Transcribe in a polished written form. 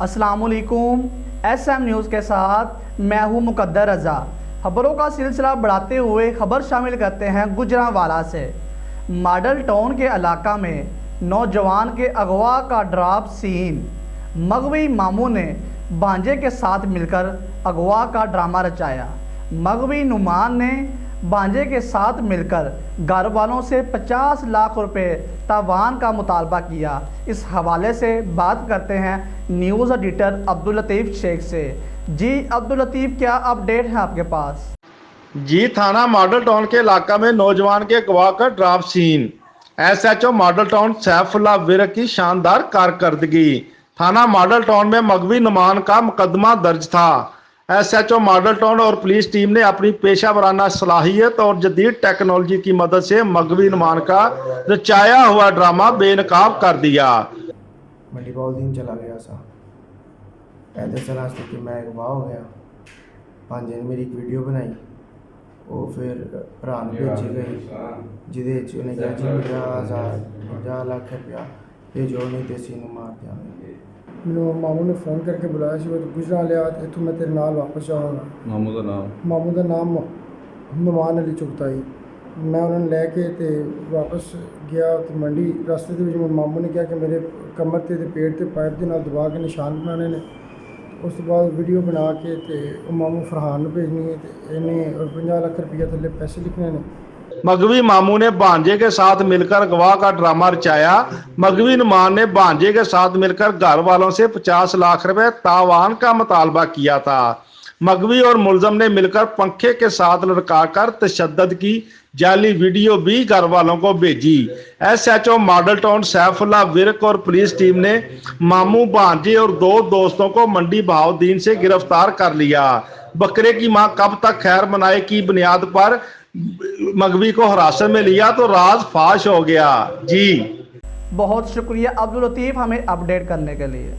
अस्सलामुअलैकुम। SM news के साथ मैं हूँ मुकद्दर रज़ा। खबरों का सिलसिला बढ़ाते हुए खबर शामिल करते हैं गुजरांवाला से। मॉडल टाउन के इलाका में नौजवान के अगवा का ड्राप सीन। मगवी मामू ने भांजे के साथ मिलकर अगवा का ड्रामा रचाया। मगवी नुमान ने भांजे के साथ मिलकर घर वालों से 50 लाख रुपए तावान का मुतालबा किया। इस हवाले से बात करते हैं न्यूज़ एडिटर अब्दुल लतीफ़ शेख से। जी अब्दुल लतीफ़, क्या अपडेट है आपके पास? जी, थाना मॉडल टाउन के इलाका में नौजवान के अगवा का drop scene. SHO Model Town Saifullah Virk की शानदार कारकर्दगी। थाना मॉडल टाउन में मगवी नुमान का मुकदमा दर्ज था। SHO मॉडल टाउन और पुलिस टीम ने अपनी पेशा वराना सलाहियत और जदीद टेक्नोलॉजी की मदद से मगवी नुमान का रचाया हुआ ड्रामा बेनकाब कर दिया। मंडी बहुत दिन चला गया सा ऐसे चला कि मैं अगवा हो गया। भांजे ने मेरी एक वीडियो बनाई, वो फिर भरा भेजी गई जिदे उन्हें कहा जी 50 लाख रुपया भेजो नहीं तो इसी मार दिया। मैंने मामू ने फ़ोन करके बुलाया सी, वो तो गुजरा लिया इतों मैं तेरे नाल वापस आऊँगा। मामू का नाम नुमान अली चुगताई। मैं उन्होंने लैके ते वापस गया तो मंडी रास्ते के मामू ने कहा कि मेरे कमर ते पेट ते पाइप के नाल दबा के निशान बनाने ने। उस बाद वीडियो बना के ते मामू फरहान भेजनी है तो इन्हें और 50 लाख रुपया थले पैसे लिखने ने। मगवी मामू ने भांजे के साथ मिलकर अगवा का ड्रामा रचाया। मगवी नुमान ने भांजे के साथ मिलकर घर वालों से 50 लाख रुपए तावान का मुतालबा किया था। मगवी और मुलजम ने मिलकर पंखे के साथ लटकाकर तशद्दुद की जाली वीडियो भी घर वालों को भेजी। SHO मॉडल टाउन सैफुल्लाह विरक और पुलिस टीम ने मामू, भांजे और 2 दोस्तों को मंडी बहाउद्दीन से गिरफ्तार कर लिया। बकरे की मां कब तक खैर मनाए की बुनियाद पर मगवी को हिरासत में लिया तो राज फाश हो गया। जी बहुत शुक्रिया अब्दुल लतीफ़ हमें अपडेट करने के लिए।